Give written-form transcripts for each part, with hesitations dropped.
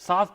7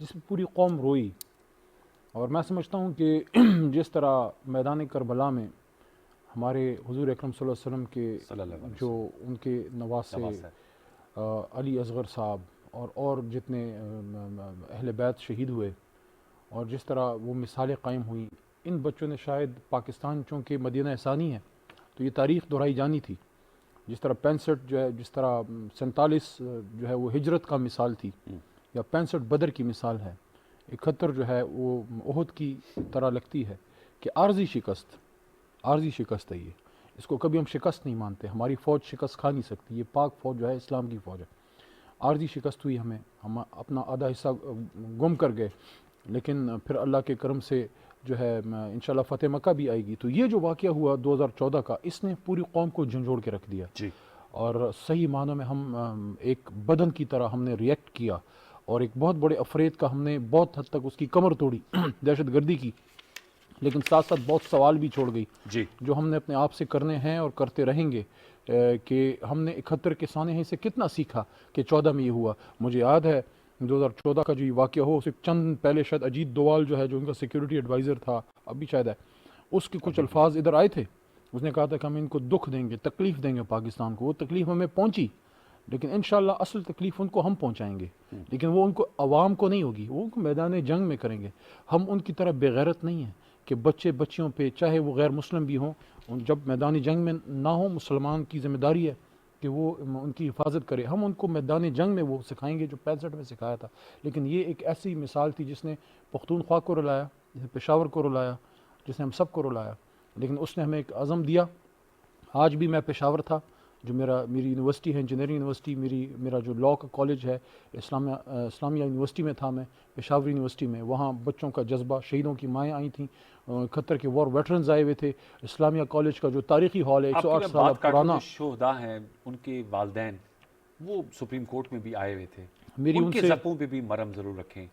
جس میں پوری قوم روئی. اور میں سمجھتا ہوں کہ جس طرح میدان کربلا میں ہمارے حضور اکرم صلی اللہ علیہ وسلم کے جو ان کے نواسے علی اصغر صاحب اور جتنے اہل بیت شہید ہوئے، اور جس طرح وہ مثالیں قائم ہوئیں، ان بچوں نے شاید پاکستان چونکہ مدینہ ثانی ہے تو یہ تاریخ دہرائی جانی تھی. جس طرح 65 جو ہے، جس طرح 47 جو ہے وہ ہجرت کا مثال تھی، یا 65 بدر کی مثال ہے، 71 جو ہے وہ احد کی طرح لگتی ہے کہ عارضی شکست ہے. یہ اس کو کبھی ہم شکست نہیں مانتے. ہماری فوج شکست کھا نہیں سکتی. یہ پاک فوج جو ہے اسلام کی فوج ہے. عارضی شکست ہوئی، ہم اپنا آدھا حصہ گم کر گئے، لیکن پھر اللہ کے کرم سے جو ہے انشاءاللہ فتح مکہ بھی آئے گی. تو یہ جو واقعہ ہوا 2014 کا، اس نے پوری قوم کو جھنجھوڑ کے رکھ دیا. اور صحیح معنوں میں ہم ایک بدن کی طرح ہم نے ریئیکٹ کیا، اور ایک بہت بڑے افرید کا ہم نے بہت حد تک اس کی کمر توڑی دہشت گردی کی، لیکن ساتھ ساتھ بہت سوال بھی چھوڑ گئی جو ہم نے اپنے آپ سے کرنے ہیں اور کرتے رہیں گے. کہ ہم نے 71 کے سانحے سے کتنا سیکھا کہ 14 میں یہ ہوا. مجھے یاد ہے 2014 کا جو یہ واقعہ ہو، اس سے چند پہلے شاید اجیت دوال جو ہے، جو ان کا سیکیورٹی ایڈوائزر تھا، اب بھی شاید ہے، اس کے کچھ الفاظ ادھر آئے تھے. اس نے کہا تھا کہ ہم ان کو دکھ دیں گے، تکلیف دیں گے پاکستان کو. وہ تکلیف ہمیں پہنچی، لیکن انشاءاللہ اصل تکلیف ان کو ہم پہنچائیں گے، لیکن وہ ان کو عوام کو نہیں ہوگی، وہ ان کو میدان جنگ میں کریں گے. ہم ان کی طرح بے غیرت نہیں ہیں کہ بچیوں پہ، چاہے وہ غیر مسلم بھی ہوں، جب میدان جنگ میں نہ ہوں، مسلمان کی ذمہ داری ہے کہ وہ ان کی حفاظت کرے. ہم ان کو میدان جنگ میں وہ سکھائیں گے جو 65 میں سکھایا تھا. لیکن یہ ایک ایسی مثال تھی جس نے پختونخوا کو رلایا، جس نے پشاور کو رلایا، جس نے ہم سب کو رلایا. لیکن اس نے ہمیں ایک عزم دیا. آج بھی میں پشاور تھا، جو میری یونیورسٹی ہے انجینئرنگ یونیورسٹی، میرا جو لاء کا کالج ہے اسلامیہ یونیورسٹی میں تھا، میں پشاور یونیورسٹی میں. وہاں بچوں کا جذبہ، شہیدوں کی مائیں آئی تھیں، 71 کے وار ویٹرنز آئے ہوئے تھے. اسلامیہ کالج کا جو تاریخی ہال ہے 108 سال پرانا، شہداء ہیں ان کے والدین، وہ سپریم کورٹ میں بھی آئے ہوئے تھے. میری ان ان کے سے زخموں پہ بھی مرہم ضرور رکھیں.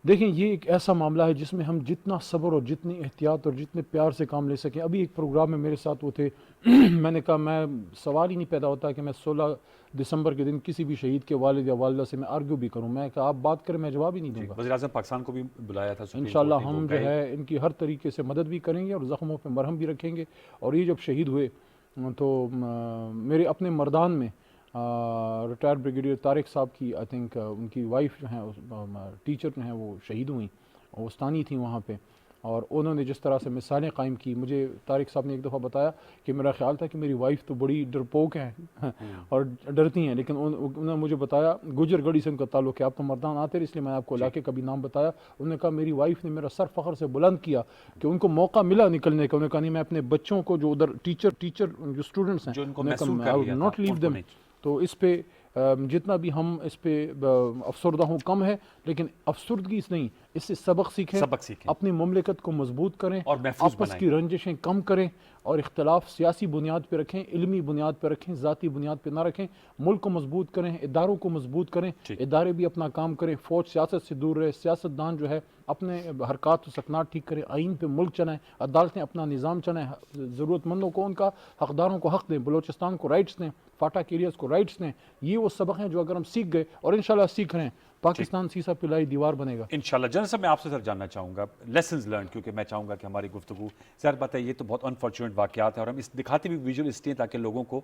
دیکھیں، یہ ایک ایسا معاملہ ہے جس میں ہم جتنا صبر اور جتنی احتیاط اور جتنے پیار سے کام لے سکیں. ابھی ایک پروگرام میں میرے ساتھ وہ تھے، میں نے کہا میں سوال ہی نہیں پیدا ہوتا کہ میں 16 دسمبر کے دن کسی بھی شہید کے والد یا والدہ سے میں آرگیو بھی کروں. میں کہا آپ بات کریں، میں جواب ہی نہیں دوں گا. وزیر اعظم پاکستان کو بھی بلایا تھا سپریم انشاءاللہ کورٹ نے، ہم وہ جو گئے. ہے ان کی ہر طریقے سے مدد بھی کریں گے اور زخموں پہ مرہم بھی رکھیں گے. اور یہ جب شہید ہوئے تو میرے اپنے مردان میں ریٹائرڈ بریگیڈیئر طارق صاحب کی آئی تھنک ان کی وائف جو ہیں ٹیچر جو ہیں وہ شہید ہوئیں، استانی تھیں وہاں پہ. اور انہوں نے جس طرح سے مثالیں قائم کی، مجھے طارق صاحب نے ایک دفعہ بتایا کہ میرا خیال تھا کہ میری وائف تو بڑی ڈرپوک ہیں اور ڈرتی ہیں، لیکن انہوں نے مجھے بتایا گجر گڑھی سے ان کا تعلق ہے، آپ تو مردان آتے رہے اس لیے میں آپ کو علاقے کا بھی نام بتایا. انہوں نے کہا میری وائف نے میرا سر فخر سے بلند کیا کہ ان کو موقع ملا نکلنے کا. انہوں نے کہا نہیں، میں اپنے بچوں کو جو ادھر ٹیچر جو اسٹوڈنٹس ہیں، جو ان کو انہوں نے محصور کہا کر I لیا would تھا، not leave ان کو them. نہیں. تو اس پہ جتنا بھی ہم اس پہ افسردہ ہوں کم ہے، لیکن افسردگی اس نہیں، اس سے سبق سیکھیں، اپنی مملکت کو مضبوط کریں اور محفوظ آپس کی رنجشیں کم کریں، اور اختلاف سیاسی بنیاد پہ رکھیں، علمی بنیاد پہ رکھیں، ذاتی بنیاد پہ نہ رکھیں. ملک کو مضبوط کریں، اداروں کو مضبوط کریں، ادارے بھی اپنا کام کریں، فوج سیاست سے دور رہے، سیاستدان جو ہے اپنے حرکات و سکنات ٹھیک کریں، آئین پہ ملک چلائیں، عدالتیں اپنا نظام چلائیں، ضرورت مندوں کو ان کا، حقداروں کو حق دیں، بلوچستان کو رائٹس دیں، فاٹا کے ایریاز کو رائٹس دیں. یہ وہ سبق ہیں جو اگر ہم سیکھ گئے اور انشاءاللہ سیکھ رہے ہیں، پاکستان سیسا پلائی دیوار بنے گا انشاءاللہ. جنرل صاحب میں آپ سے سر جاننا چاہوں گا لیسنز لرن، کیونکہ میں چاہوں گا کہ ہماری گفتگو، ظاہر بات ہے یہ تو بہت انفارچونیٹ واقعات ہیں اور ہم اس دکھاتے بھی ویژول اس لیے تاکہ لوگوں کو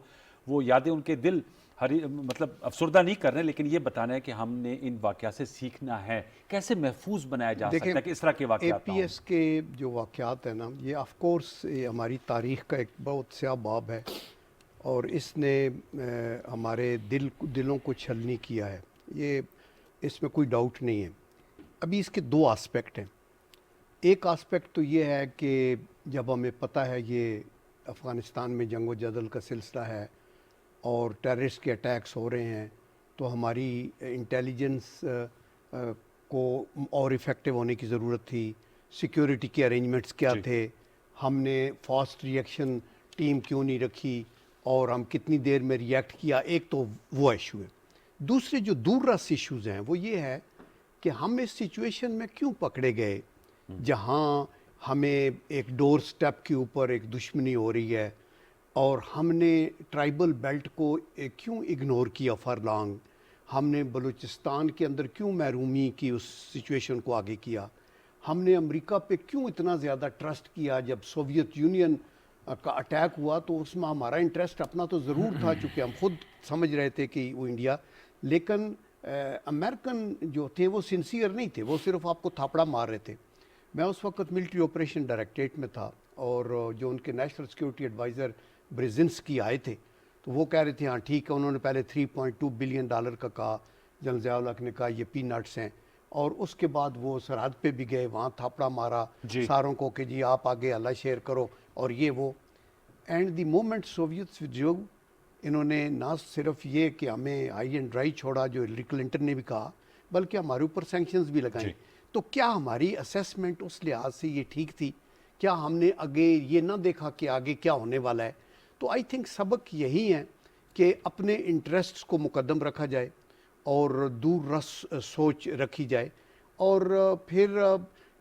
وہ یادیں ان کے دل مطلب افسردہ نہیں کر رہے ہیں، لیکن یہ بتانا ہے کہ ہم نے ان واقعات سے سیکھنا ہے، کیسے محفوظ بنایا جا سکتا ہے کہ اس طرح کے واقعات نہ ہوں. APS کے جو واقعات ہیں نا، یہ آف کورس ہماری تاریخ کا ایک بہت سیاہ باب ہے اور اس نے ہمارے دلوں کو چھلنی کیا ہے، یہ اس میں کوئی ڈاؤٹ نہیں ہے. ابھی اس کے دو آسپیکٹ ہیں. ایک آسپیکٹ تو یہ ہے کہ جب ہمیں پتہ ہے یہ افغانستان میں جنگ و جدل کا سلسلہ ہے اور ٹیررسٹ کے اٹیکس ہو رہے ہیں، تو ہماری انٹیلیجنس کو اور افیکٹو ہونے کی ضرورت تھی. سیکیورٹی کے ارینجمنٹس کیا تھے، ہم نے فاسٹ ریئیکشن ٹیم کیوں نہیں رکھی اور ہم کتنی دیر میں ریئیکٹ کیا. ایک تو وہ ایشو ہے. دوسرے جو دور رس ایشوز ہیں وہ یہ ہے کہ ہم اس سچویشن میں کیوں پکڑے گئے جہاں ہمیں ایک ڈور سٹیپ کے اوپر ایک دشمنی ہو رہی ہے اور ہم نے ٹرائبل بیلٹ کو کیوں اگنور کیا فار لانگ. ہم نے بلوچستان کے اندر کیوں محرومی کی اس سچویشن کو آگے کیا, ہم نے امریکہ پہ کیوں اتنا زیادہ ٹرسٹ کیا. جب سوویت یونین کا اٹیک ہوا تو اس میں ہمارا انٹرسٹ اپنا تو ضرور تھا, چونکہ ہم خود سمجھ رہے تھے کہ وہ انڈیا, لیکن امریکن جو تھے وہ سنسیئر نہیں تھے, وہ صرف آپ کو تھاپڑا مار رہے تھے. میں اس وقت ملٹری آپریشن ڈائریکٹریٹ میں تھا, اور جو ان کے نیشنل سیکورٹی ایڈوائزر بریزنسکی آئے تھے تو وہ کہہ رہے تھے ہاں ٹھیک ہے, انہوں نے پہلے $3.2 بلین کا کہا, جنرل ضیاء الحق نے کہا یہ پی نٹس ہیں, اور اس کے بعد وہ سرحد پہ بھی گئے, وہاں تھاپڑا مارا ساروں کو کہ جی آپ آگے اللہ شیئر کرو اور یہ وہ. اینڈ دی مومنٹ سوویتس جو انہوں نے نہ صرف یہ کہ ہمیں ہائی اینڈ ڈرائی چھوڑا جو ہلری کلنٹن نے بھی کہا, بلکہ ہمارے اوپر سینکشنز بھی لگائیں. تو کیا ہماری اسیسمنٹ اس لحاظ سے یہ ٹھیک تھی؟ کیا ہم نے آگے یہ نہ دیکھا کہ آگے کیا ہونے والا ہے؟ تو آئی تھنک سبق یہی ہیں کہ اپنے انٹرسٹس کو مقدم رکھا جائے اور دور رس سوچ رکھی جائے, اور پھر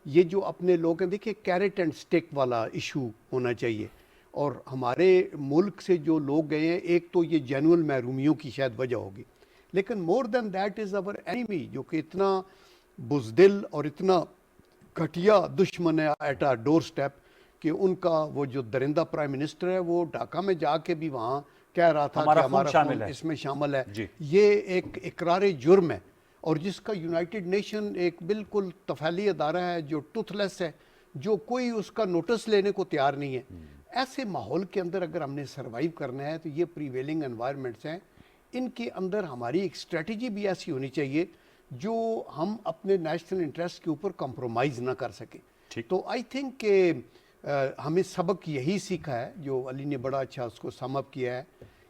یہ جو اپنے لوگ ہیں, دیکھیں کیرٹ اینڈ سٹک والا ایشو ہونا چاہیے. اور ہمارے ملک سے جو لوگ گئے ہیں, ایک تو یہ جینول محرومیوں کی شاید وجہ ہوگی, لیکن مور دین دیٹ از اور اینیمی, جو کہ اتنا بزدل اور اتنا گھٹیا دشمن ہے ایٹ آ ڈور سٹیپ, کہ ان کا وہ جو درندہ پرائم منسٹر ہے وہ ڈھاکہ میں جا کے بھی وہاں کہہ رہا تھا کہ ہمارا خون اس میں شامل ہے. یہ ایک اقرار جرم ہے, اور جس کا یونائٹڈ نیشن ایک بالکل تفعیلی ادارہ ہے جو ٹوتھ لیس ہے, جو کوئی اس کا نوٹس لینے کو تیار نہیں ہے. ایسے ماحول کے اندر اگر ہم نے سروائیو کرنا ہے تو یہ پریویلنگ انوائرمنٹس ہیں, ان کے اندر ہماری ایک اسٹریٹجی بھی ایسی ہونی چاہیے جو ہم اپنے نیشنل انٹرسٹ کے اوپر کمپرومائز نہ کر سکیں. تو آئی تھنک کہ ہمیں سبق یہی سیکھا ہے, جو علی نے بڑا اچھا اس کو سم اپ کیا ہے,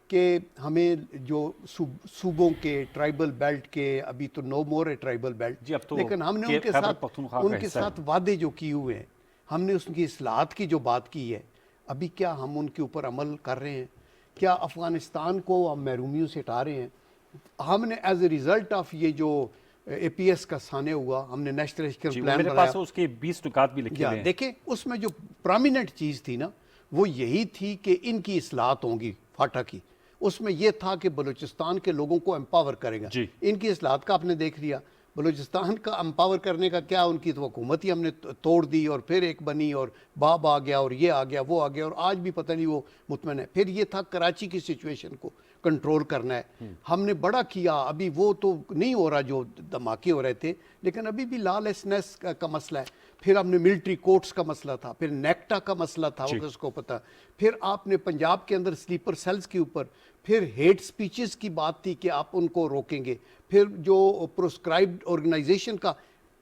کہ ہمیں جو صوبوں کے ٹرائبل بیلٹ کے, ابھی تو نو مور ہے ٹرائبل بیلٹ, لیکن ہم نے ان کے ساتھ وعدے جو کیے ہوئے ہیں, ہم نے اس کی اصلاحات کی جو بات کی ہے, ابھی کیا ہم ان کے اوپر عمل کر رہے ہیں؟ کیا افغانستان کو ہم محرومیوں سے ہٹا رہے ہیں؟ ہم نے ایز اے ریزلٹ آف یہ جو اے پی ایس کا سانحہ ہوا, ہم نے نیشنل ایکشن پلان میرے پاس اس کے 20 نکات بھی لکھے ہوئے ہیں. دیکھیں اس میں جو پرامیننٹ چیز تھی نا, وہ یہی تھی کہ ان کی اصلاحات ہوں گی فاٹا کی. اس میں یہ تھا کہ بلوچستان کے لوگوں کو امپاور کرے گا. ان کی اصلاحات کا آپ نے دیکھ لیا, بلوچستان کا امپاور کرنے کا کیا, ان کی تو حکومت ہی ہم نے توڑ دی, اور پھر ایک بنی, اور باب آ گیا, اور یہ آ گیا, وہ آ گیا, اور آج بھی پتہ نہیں وہ مطمئن ہے. پھر یہ تھا کراچی کی سچویشن کو کنٹرول کرنا ہے, ہم نے بڑا کیا, ابھی وہ تو نہیں ہو رہا جو دھماکے ہو رہے تھے, لیکن ابھی بھی لا لیسنس کا مسئلہ ہے. پھر ہم نے ملٹری کورٹس کا مسئلہ تھا, پھر نیکٹا کا مسئلہ تھا, وہ کس کو پتہ. پھر آپ نے پنجاب کے اندر سلیپر سیلز کے اوپر, پھر ہیٹ سپیچز کی بات تھی کہ آپ ان کو روکیں گے, پھر جو پروسکرائبڈ آرگنائزیشن کا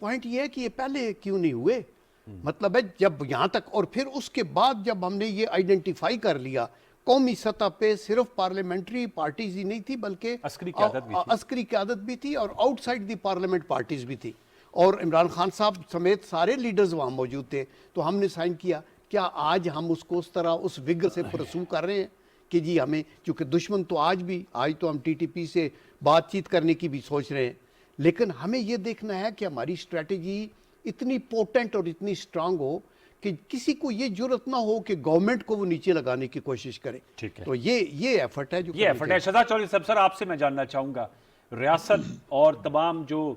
پوائنٹ یہ ہے کہ یہ پہلے کیوں نہیں ہوئے, مطلب ہے جب یہاں تک. اور پھر اس کے بعد جب ہم نے یہ آئیڈینٹیفائی کر لیا قومی سطح پہ, صرف پارلیمنٹری پارٹیز ہی نہیں تھی بلکہ عسکری قیادت بھی تھی, اور آؤٹ سائڈ دی پارلیمنٹ پارٹیز بھی تھی, اور عمران خان صاحب سمیت سارے لیڈرز وہاں موجود تھے, تو ہم نے سائن کیا. کیا آج ہم اس کو اس طرح اس وگر سے پرسو کر رہے ہیں کہ جی ہمیں, چونکہ دشمن تو آج تو ہم ٹی ٹی پی سے بات چیت کرنے کی بھی سوچ رہے ہیں, لیکن ہمیں یہ دیکھنا ہے کہ ہماری اسٹریٹجی اتنی پوٹنٹ اور اتنی اسٹرانگ ہو کہ کسی کو یہ جرت نہ ہو کہ گورنمنٹ کو وہ نیچے لگانے کی کوشش کرے. تو یہ ایفرٹ ہے جو شہزاد چودھری صاحب. سر آپ سے میں جاننا چاہوں گا, ریاست اور تمام جو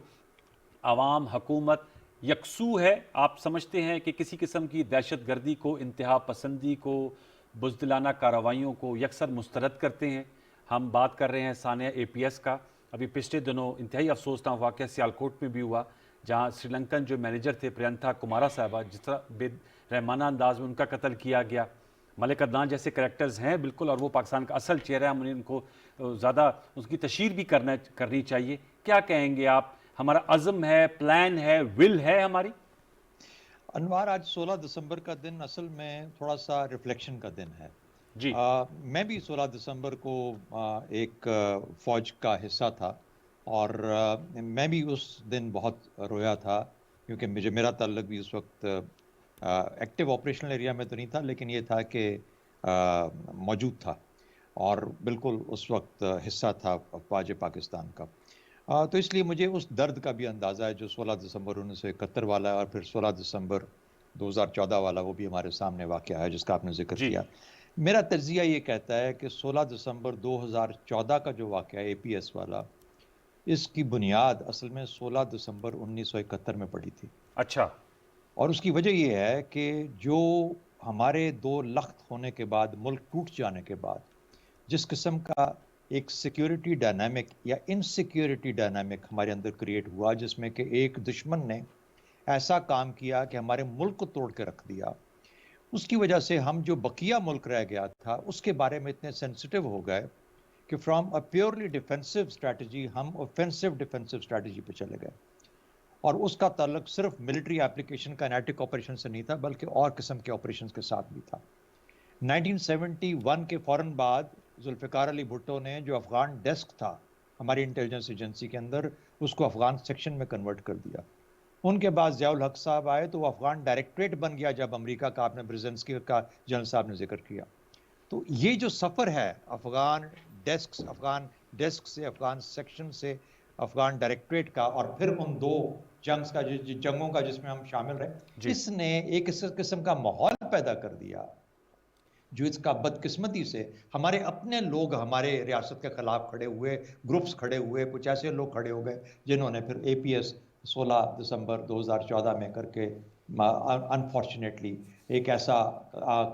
عوام, حکومت یکسو ہے, آپ سمجھتے ہیں کہ کسی قسم کی دہشت گردی کو, انتہا پسندی کو, بزدلانہ کارروائیوں کو یکسر مسترد کرتے ہیں؟ ہم بات کر رہے ہیں سانحہ اے پی ایس کا. ابھی پچھلے دنوں انتہائی افسوسناک واقعہ سیالکوٹ میں بھی ہوا, جہاں سری لنکن جو مینیجر تھے پرینتھا کمارا صاحبہ, جس طرح بے رحمانہ انداز میں ان کا قتل کیا گیا. ملک عدنان جیسے کریکٹرز ہیں بالکل, اور وہ پاکستان کا اصل چہرہ ہے, ہم نے ان کو زیادہ اس کی تشہیر بھی کرنی چاہیے. کیا کہیں گے آپ؟ ہمارا عزم ہے, پلان ہے, ول ہے ہماری؟ انوار, آج 16 دسمبر کا دن اصل میں تھوڑا سا ریفلیکشن کا دن ہے. جی میں بھی 16 دسمبر کو ایک فوج کا حصہ تھا, اور میں بھی اس دن بہت رویا تھا, کیونکہ میرا تعلق بھی اس وقت ایکٹیو آپریشنل ایریا میں تو نہیں تھا, لیکن یہ تھا کہ موجود تھا, اور بالکل اس وقت حصہ تھا افواج پاکستان کا. تو اس لیے مجھے اس درد کا بھی اندازہ ہے جو 16 دسمبر 1971 والا ہے, اور پھر 16 دسمبر 2014 والا, وہ بھی ہمارے سامنے واقعہ ہے جس کا آپ نے ذکر کیا. میرا تجزیہ یہ کہتا ہے کہ 16 دسمبر 2014 کا جو واقعہ ہے اے پی ایس والا, اس کی بنیاد اصل میں 16 دسمبر 1971 میں پڑی تھی. اچھا. اور اس کی وجہ یہ ہے کہ جو ہمارے 2 لخت ہونے کے بعد، ملک ٹوٹ جانے کے بعد جس قسم کا ایک سیکیورٹی ڈائنامک یا انسیکیورٹی ڈائنامک ہمارے اندر کریٹ ہوا، جس میں کہ ایک دشمن نے ایسا کام کیا کہ ہمارے ملک کو توڑ کے رکھ دیا، اس کی وجہ سے ہم جو بقیہ ملک رہ گیا تھا اس کے بارے میں اتنے سینسٹیو ہو گئے کہ from a purely defensive strategy ہم اوفینسو ڈیفینسو اسٹریٹجی پہ چلے گئے. اور اس کا تعلق صرف ملٹری ایپلیکیشن کائنیٹک آپریشن سے نہیں تھا، بلکہ اور قسم کے آپریشنز کے ساتھ بھی تھا. 1971 کے فوراً بعد ذوالفقار علی بھٹو نے جو افغان ڈیسک تھا ہماری انٹیلیجنس ایجنسی کے اندر، اس کو افغان سیکشن میں کنورٹ کر دیا. ان کے بعد ضیاء الحق صاحب آئے تو وہ افغان ڈائریکٹریٹ بن گیا، جب امریکہ کا آپ نے برزنسکی کا جنرل صاحب نے ذکر کیا. تو یہ جو سفر ہے افغان ڈیسک سے، افغان سیکشن سے، افغان ڈائریکٹریٹ کا، اور پھر ان 2 جنگوں کا جس میں ہم شامل رہے، اس نے ایک اس قسم کا ماحول پیدا کر دیا جو اس کا بدقسمتی سے ہمارے اپنے لوگ ہمارے ریاست کے خلاف کھڑے ہوئے، گروپس کھڑے ہوئے، کچھ ایسے لوگ کھڑے ہو گئے جنہوں نے پھر APS 16 دسمبر 2014 میں کر کے انفارچونیٹلی ایک ایسا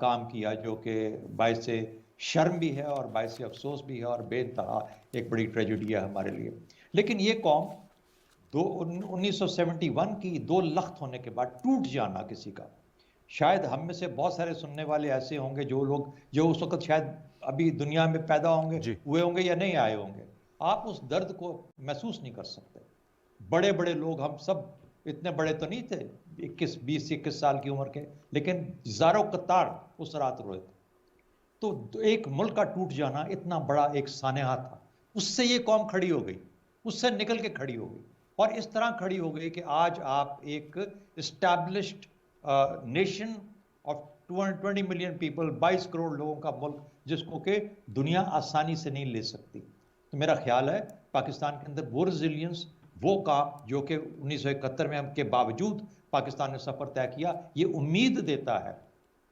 کام کیا جو کہ باعث شرم بھی ہے اور باعث افسوس بھی ہے اور بے انتہا ایک بڑی ٹریجڈی ہے ہمارے لیے. لیکن یہ قوم 1971 کی 2 لخت ہونے کے بعد ٹوٹ جانا کسی کا، شاید ہم میں سے بہت سارے سننے والے ایسے ہوں گے جو لوگ جو اس وقت شاید ابھی دنیا میں پیدا ہوں گے، ہوئے ہوں گے یا نہیں آئے ہوں گے، آپ اس درد کو محسوس نہیں کر سکتے. بڑے بڑے لوگ، ہم سب اتنے بڑے تو نہیں تھے، 21 سال کی عمر کے، لیکن زاروں قطار اس رات روئے تھے. تو ایک ملک کا ٹوٹ جانا اتنا بڑا ایک سانحہ تھا، اس سے یہ قوم کھڑی ہو گئی، اس سے نکل کے کھڑی ہو گئی، اور اس طرح کھڑی ہو گئی کہ آج آپ ایک established nation of 20 million people, 22 crore لوگوں کا ملک، جس کو کہ دنیا آسانی سے نہیں لے سکتی. تو میرا خیال ہے پاکستان کے اندر وہ ریزیلینس، وہ کام جو کہ 1971 میں ہم کے باوجود پاکستان نے سفر طے کیا، یہ امید دیتا ہے.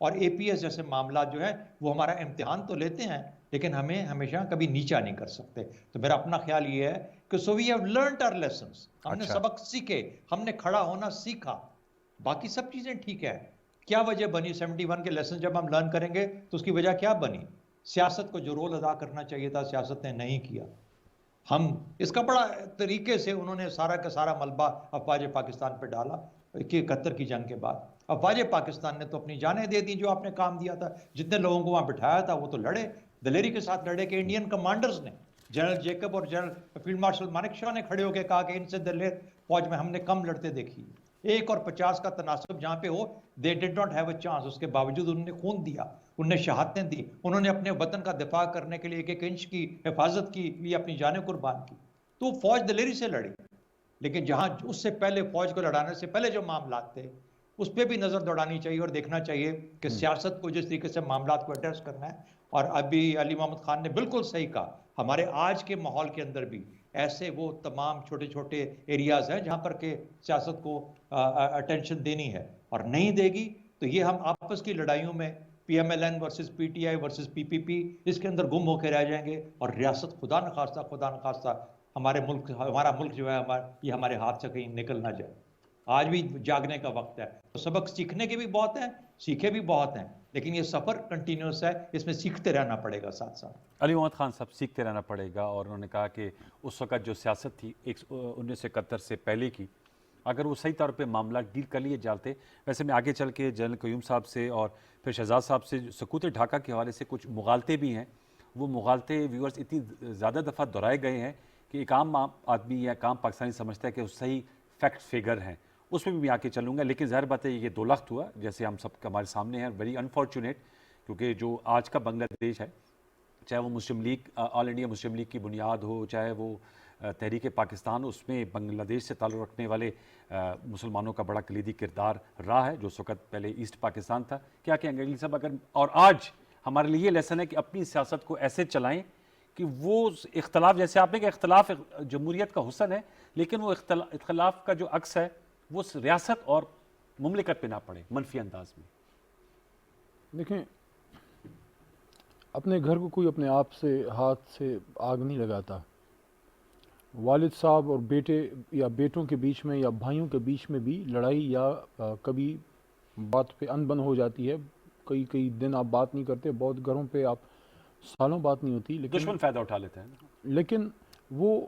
اور APS جیسے معاملات جو ہیں وہ ہمارا امتحان تو لیتے ہیں، لیکن ہمیں ہمیشہ کبھی نیچا نہیں کر سکتے. تو میرا اپنا خیال یہ ہے کہ so we have learnt our lessons، ہم نے سبق سیکھے، ہم نے کھڑا ہونا سیکھا. باقی سب چیزیں ٹھیک ہے. کیا وجہ بنی 71 کے لیسن جب ہم لرن کریں گے تو اس کی وجہ کیا بنی؟ سیاست کو جو رول ادا کرنا چاہیے تھا سیاست نے نہیں کیا. ہم اس کا بڑا طریقے سے انہوں نے سارا کا سارا ملبہ افواج پاکستان پہ ڈالا 71 کی جنگ کے بعد. افواج پاکستان نے تو اپنی جانیں دے دی جو آپ نے کام دیا تھا. جتنے لوگوں کو وہاں بٹھایا تھا وہ تو لڑے، دلیری کے ساتھ لڑے کہ انڈین کمانڈرز نے، جنرل جیکب اور جنرل فیلڈ مارشل مانک شاہ نے کھڑے ہو کے کہا کہ ان سے دلیر فوج میں ہم نے کم لڑتے دیکھی. 1 اور 50 کا تناسب جہاں پہ ہو، they did not have a chance. اس کے باوجود انہوں نے خون دیا، انہوں نے شہادتیں دی، انہوں نے اپنے وطن کا دفاع کرنے کے لیے 1 انچ کی حفاظت کی لیے اپنی جانیں قربان کی. تو فوج دلیری سے لڑی. لیکن جہاں اس سے پہلے فوج کو لڑانے سے پہلے جو معاملات تھے اس پہ بھی نظر دوڑانی چاہیے اور دیکھنا چاہیے کہ سیاست کو جس طریقے سے معاملات کو ایڈریس کرنا ہے. اور ابھی علی محمد خان نے بالکل صحیح کہا، ہمارے آج کے ماحول کے اندر بھی ایسے وہ تمام چھوٹے چھوٹے ایریاز ہیں جہاں پر کہ سیاست کو اٹینشن دینی ہے، اور نہیں دے گی تو یہ ہم آپس کی لڑائیوں میں PMLN versus PTI versus PPP اس کے اندر گم ہو کے رہ جائیں گے، اور ریاست خدا نخواستہ ہمارا ملک جو ہے یہ ہمارے ہاتھ سے کہیں نکل نہ جائے. آج بھی جاگنے کا وقت ہے. تو سبق سیکھنے کے بھی بہت ہیں، سیکھے بھی بہت ہیں، لیکن یہ سفر کنٹینیوس ہے، اس میں سیکھتے رہنا پڑے گا ساتھ ساتھ. علی محمد خان صاحب، سیکھتے رہنا پڑے گا. اور انہوں نے کہا کہ اس وقت جو سیاست تھی 1971 سے پہلے کی، اگر وہ صحیح طور پہ معاملات ڈیل کر لیے جاتے. ویسے میں آگے چل کے جنرل قیوم صاحب سے اور پھر شہزاد صاحب سے سکوت ڈھاکہ کے حوالے سے کچھ مغالطے بھی ہیں. وہ مغالطے ویورز اتنی زیادہ دفعہ دہرائے گئے ہیں کہ ایک عام آدمی یا ایک عام پاکستانی سمجھتا ہے کہ وہ صحیح فیکٹ فگر ہیں. اس میں بھی میں آ کے چلوں گا. لیکن ظاہر بات ہے یہ 2 لخت ہوا جیسے ہم سب ہمارے سامنے ہیں. ویری انفارچونیٹ، کیونکہ جو آج کا بنگلہ دیش ہے، چاہے وہ مسلم لیگ، آل انڈیا مسلم لیگ کی بنیاد ہو، چاہے وہ تحریک پاکستان، اس میں بنگلہ دیش سے تعلق رکھنے والے مسلمانوں کا بڑا کلیدی کردار رہا ہے، جو اس وقت پہلے ایسٹ پاکستان تھا. کیا کہ انگریزی صاحب اگر، اور آج ہمارے لیے یہ لیسن ہے کہ اپنی سیاست کو ایسے چلائیں کہ وہ اختلاف، جیسے آپ نے کہا اختلاف جمہوریت کا حسن ہے، لیکن وہ اختلاف کا جو عکس ہے وہ ریاست اور مملکت پہ نہ پڑے منفی انداز میں. دیکھیں، اپنے گھر کو کوئی اپنے آپ سے ہاتھ سے آگ نہیں لگاتا. والد صاحب اور بیٹے یا بیٹوں کے بیچ میں یا بھائیوں کے بیچ میں بھی لڑائی یا کبھی بات پہ انبن ہو جاتی ہے. کئی دن آپ بات نہیں کرتے, بہت گھروں پہ آپ سالوں بات نہیں ہوتی, دشمن فائدہ اٹھا لیتے ہیں. لیکن وہ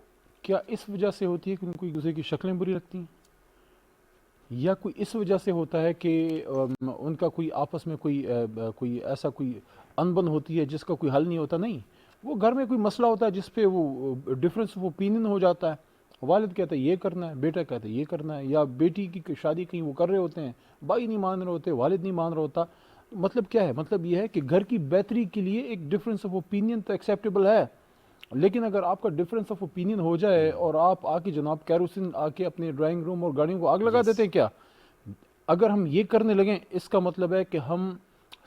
کیا اس وجہ سے ہوتی ہے کہ ان کو ایک دوسرے کی شکلیں بری لگتی ہیں, یا کوئی اس وجہ سے ہوتا ہے کہ ان کا کوئی آپس میں کوئی ایسا کوئی انبن ہوتی ہے جس کا کوئی حل نہیں ہوتا؟ نہیں, وہ گھر میں کوئی مسئلہ ہوتا ہے جس پہ وہ ڈفرینس آف اوپینین ہو جاتا ہے. والد کہتا ہے یہ کرنا ہے, بیٹا کہتا ہے یہ کرنا ہے, یا بیٹی کی شادی کہیں وہ کر رہے ہوتے ہیں, بھائی نہیں مان رہے ہوتے, والد نہیں مان رہا ہوتا. مطلب کیا ہے؟ مطلب یہ ہے کہ گھر کی بہتری کے لیے ایک ڈفرینس آف اوپینین تو ایکسیپٹیبل ہے, لیکن اگر آپ کا ڈفرینس آف اوپینین ہو جائے اور آپ آ کے جناب کیروسن آ کے اپنے ڈرائنگ روم اور گاڑیوں کو آگ لگا دیتے ہیں کیا؟ اگر ہم یہ کرنے لگیں اس کا مطلب ہے کہ ہم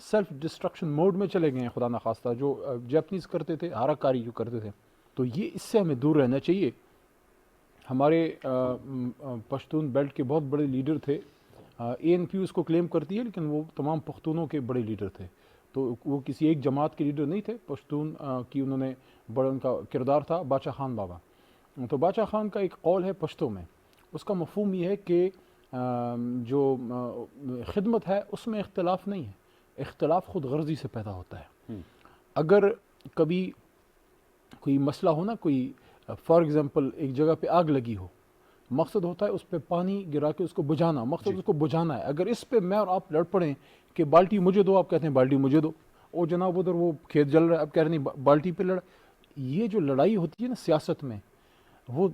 سیلف ڈسٹرکشن موڈ میں چلے گئے ہیں, خدا نخواستہ, جو جاپنیز کرتے تھے, ہارا کاری جو کرتے تھے. تو یہ اس سے ہمیں دور رہنا چاہیے. ہمارے پشتون بیلٹ کے بہت بڑے لیڈر تھے, ANP اس کو کلیم کرتی ہے لیکن وہ تمام پختونوں کے بڑے لیڈر تھے. تو وہ کسی ایک جماعت کے لیڈر نہیں تھے, پشتون کی انہوں نے بڑا ان کا کردار تھا باچا خان بابا. تو باچا خان کا ایک قول ہے پشتوں میں, اس کا مفہوم یہ ہے کہ جو خدمت ہے اس میں اختلاف نہیں ہے, اختلاف خود غرضی سے پیدا ہوتا ہے. اگر کبھی کوئی مسئلہ ہو نا, کوئی فار ایگزامپل ایک جگہ پہ آگ لگی ہو, مقصد ہوتا ہے اس پہ پانی گرا کے اس کو بجھانا, مقصد اس کو بجھانا ہے. اگر اس پہ میں اور آپ لڑ پڑیں کہ بالٹی مجھے دو, آپ کہتے ہیں بالٹی مجھے دو, او جناب ادھر وہ کھیت جل رہا ہے, اب کہہ رہے نہیں بالٹی پہ لڑ. یہ جو لڑائی ہوتی ہے نا سیاست میں, وہ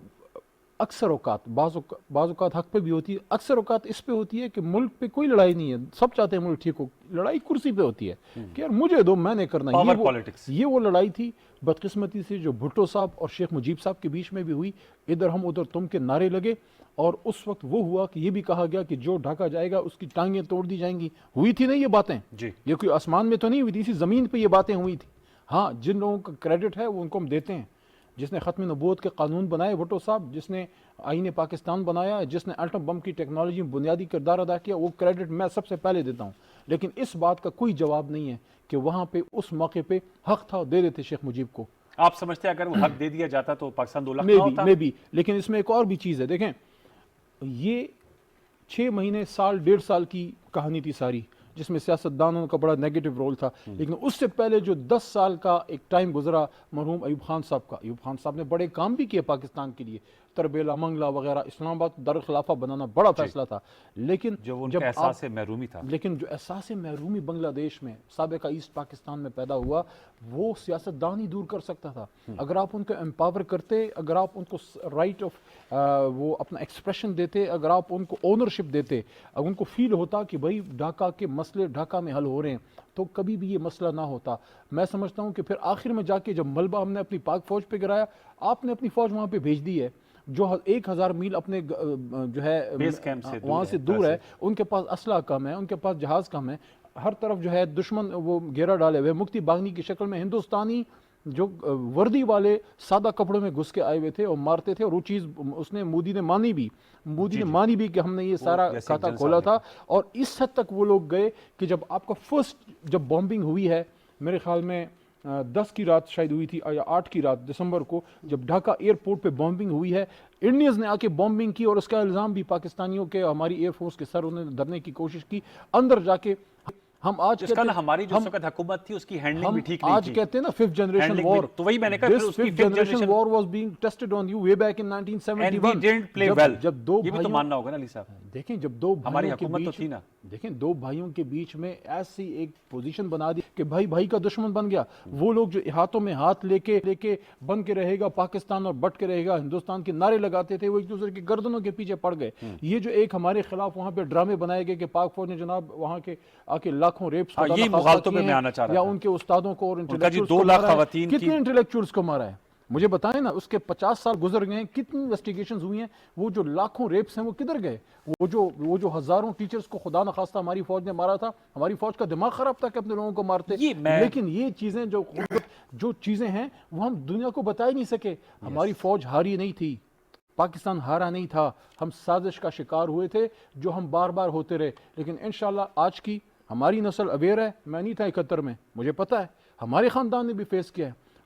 اکثر اوقات بعض اوقات حق پہ بھی ہوتی ہے, اکثر اوقات اس پہ ہوتی ہے کہ ملک پہ کوئی لڑائی نہیں ہے, سب چاہتے ہیں ملک ٹھیک ہو, لڑائی کرسی پہ ہوتی ہے کہ یار مجھے دو, میں نے کرنا. یہ وہ لڑائی تھی بدقسمتی سے جو بھٹو صاحب اور شیخ مجیب صاحب کے بیچ میں بھی ہوئی. ادھر ہم ادھر تم کے نعرے لگے, اور اس وقت وہ ہوا کہ یہ بھی کہا گیا کہ جو ڈھاکا جائے گا اس کی ٹانگیں توڑ دی جائیں گی. ہوئی تھی نا یہ باتیں, یہ کوئی آسمان میں تو نہیں ہوئی تھی, اسی زمین پہ یہ باتیں ہوئی تھی. ہاں, جن لوگوں کا کریڈٹ ہے وہ ان کو ہم دیتے ہیں. جس نے ختم نبوت کے قانون بنائے بھٹو صاحب, جس نے آئین پاکستان بنایا, جس نے ایٹم بم کی ٹیکنالوجی میں بنیادی کردار ادا کیا, وہ کریڈٹ میں سب سے پہلے دیتا ہوں. لیکن اس بات کا کوئی جواب نہیں ہے کہ وہاں پہ اس موقع پہ حق تھا, دے دیتے شیخ مجیب کو. آپ سمجھتے ہیں اگر وہ حق دے دیا جاتا تو پاکستان 2 لاکھ نہ ہوتا؟ میں بھی, لیکن اس میں ایک اور بھی چیز ہے. دیکھیں, یہ 6 مہینے, سال, 1.5 سال کی کہانی تھی ساری, جس میں سیاستدانوں کا بڑا نیگیٹو رول تھا. لیکن اس سے پہلے جو 10 سال کا ایک ٹائم گزرا مرحوم ایوب خان صاحب کا, ایوب خان صاحب نے بڑے کام بھی کیے پاکستان کے لیے, تربیلا, منگلا وغیرہ, اسلام آباد دارالخلافہ بنانا بڑا فیصلہ تھا. لیکن جو ان کا احساس محرومی تھا, لیکن جو احساس محرومی بنگلہ دیش میں سابقہ ایسٹ پاکستان میں پیدا ہوا, وہ سیاستدان ہی دور کر سکتا تھا. اگر آپ ان کو امپاور کرتے, اگر آپ ان کو رائٹ آف وہ اپنا ایکسپریشن دیتے, اگر آپ ان کو اونرشپ دیتے, اگر ان کو فیل ہوتا کہ بھائی ڈھاکہ کے مسئلے ڈھاکہ میں حل ہو رہے ہیں, تو کبھی بھی یہ مسئلہ نہ ہوتا. میں سمجھتا ہوں کہ پھر آخر میں جا کے جب ملبہ ہم نے اپنی پاک فوج پہ گرایا, آپ نے اپنی فوج وہاں پہ بھیج دی ہے جو 1000 میل اپنے جو ہے وہاں سے دور ہے, ان کے پاس اسلحہ کم ہے, ان کے پاس جہاز کم ہے, ہر طرف جو ہے دشمن وہ گھیرا ڈالے ہوئے. مفتی باغنی کی شکل میں ہندوستانی جو وردی والے سادہ کپڑوں میں گھس کے آئے ہوئے تھے اور مارتے تھے, اور وہ چیز اس نے مودی نے مانی بھی کہ ہم نے یہ سارا کھاتا کھولا تھا. اور اس حد تک وہ لوگ گئے کہ جب آپ کا فرسٹ جب بامبنگ ہوئی ہے, میرے خیال میں 10 کی رات شاید ہوئی تھی یا 8 کی رات دسمبر کو, جب ڈھاکہ ایئرپورٹ پہ بامبنگ ہوئی ہے, انڈینز نے آ کے بامبنگ کی, اور اس کا الزام بھی پاکستانیوں کے, ہماری ایئر فورس کے سر انہوں نے دھرنے کی کوشش کی اندر جا کے. ہم آج کہتے ہیں ہماری جو وقت حکومت تھی اس کی ہینڈلنگ بھی ٹھیک نہیں تھی. آج کہتے ہیں نا ففتھ جنریشن وار, تو وہی میں نے کہا this fifth generation war was being tested on you way back in 1971. and we didn't play well. جب دو یہ بھی تو ماننا ہوگا نا علی صاحب. دیکھیں, جب دو ہماری حکومت تو تھی نا, دیکھیں 2 بھائیوں کے بیچ میں ایسی ایک پوزیشن بنا دی کہ بھائی کا دشمن بن گیا. وہ لوگ جو ہاتھوں میں ہاتھ لے کے بن کے رہے گا پاکستان اور بٹ کے رہے گا ہندوستان کے نعرے لگاتے تھے, وہ ایک دوسرے کی گردنوں کے پیچھے پڑ گئے. یہ جو ایک ہمارے خلاف وہاں پہ ڈرامے بنائے گئے کہ پاک فوج نے جناب وہاں کے آ کے لاکھوں ریپس مغالطوں میں آنا چاہ رہا یا ان کے استادوں کو, اور 2 لاکھ خواتین کتنے انٹلیکچوئلز کو مارا ہے مجھے بتائیں نا. اس کے 50 سال گزر گئے ہیں, کتنی انویسٹیگیشنز ہوئی ہیں. وہ جو لاکھوں ریپس ہیں وہ کدھر گئے؟ وہ جو ہزاروں ٹیچرز کو خدا نخواستہ ہماری فوج نے مارا تھا, ہماری فوج کا دماغ خراب تھا کہ اپنے لوگوں کو مارتے. لیکن یہ چیزیں جو چیزیں ہیں وہ ہم دنیا کو بتا ہی نہیں سکے. ہماری فوج ہاری نہیں تھی, پاکستان ہارا نہیں تھا, ہم سازش کا شکار ہوئے تھے جو ہم بار بار ہوتے رہے. لیکن انشاءاللہ آج کی ہماری نسل اویئر ہے. میں نہیں تھا 71 میں, مجھے پتا ہے, ہمارے خاندان نے بھی فیس کیا ہے.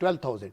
12,000।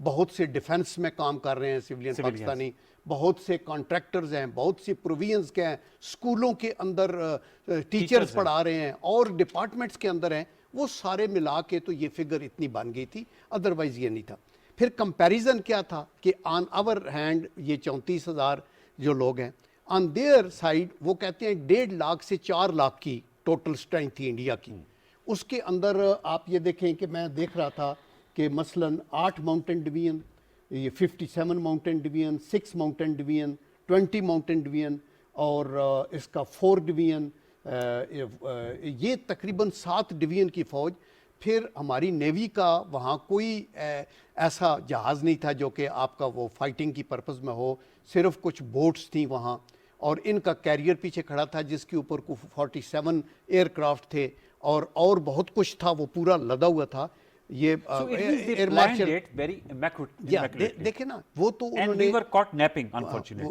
بہت سے ڈیفنس میں کام کر رہے ہیں سویلین پاکستانی، بہت سے کانٹریکٹرز ہیں، بہت سی پروویژنس کے ہیں، اسکولوں کے اندر ٹیچرز پڑھا رہے ہیں اور ڈپارٹمنٹس کے اندر ہیں، وہ سارے ملا کے تو یہ فگر اتنی بن گئی تھی، ادروائز یہ نہیں تھا۔ پھر کمپیریزن کیا تھا کہ آن آور ہینڈ یہ 34,000 جو لوگ ہیں، آن دیئر سائڈ وہ کہتے ہیں 1.5 لاکھ سے 4 لاکھ کی ٹوٹل اسٹرینتھ تھی انڈیا کی۔ اس کے اندر آپ یہ دیکھیں کہ میں دیکھ رہا تھا کہ مثلاً 8 ماؤنٹین ڈویژن، یہ 57 mountain division, 6 mountain division, 20 mountain division اور اس کا 4 ڈویژن، یہ تقریباً 7 ڈویژن کی فوج۔ پھر ہماری نیوی کا وہاں کوئی ایسا جہاز نہیں تھا جو کہ آپ کا وہ فائٹنگ کی پرپز میں ہو، صرف کچھ بوٹس تھیں وہاں، اور ان کا کیریئر پیچھے کھڑا تھا جس کے اوپر 47 ایئر کرافٹ تھے اور بہت کچھ تھا، وہ پورا لدا ہوا تھا۔ یہ ایئر مارشل دیکھیں نا، وہ تو انہوں نے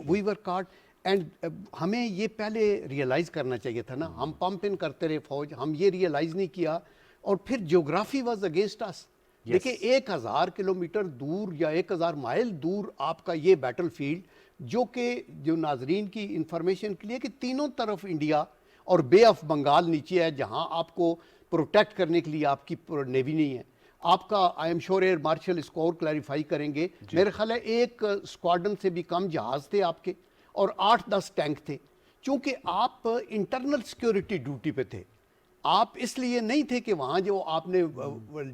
وی ور کاٹ، اینڈ ہمیں یہ پہلے ریئلائز کرنا چاہیے تھا نا، ہم پمپ ان کرتے رہے فوج، ہم یہ ریئلائز نہیں کیا، اور پھر جیوگرافی واز اگینسٹ اس۔ دیکھیں 1000 کلومیٹر دور یا 1000 مائل دور آپ کا یہ بیٹل فیلڈ، جو کہ جو ناظرین کی انفارمیشن کے لیے کہ تینوں طرف انڈیا اور بے آف بنگال نیچے ہے، جہاں آپ کو پروٹیکٹ کرنے کے لیے آپ کی نیوی نہیں ہے۔ آپ کا I am sure air marshal اس کو اور کلیریفائی کریں گے، میرے خیال ہے 1 اسکواڈن سے بھی کم جہاز تھے آپ کے، اور 8-10 ٹینک تھے۔ چونکہ آپ انٹرنل سیکیورٹی ڈیوٹی پہ تھے، آپ اس لیے نہیں تھے کہ وہاں جو آپ نے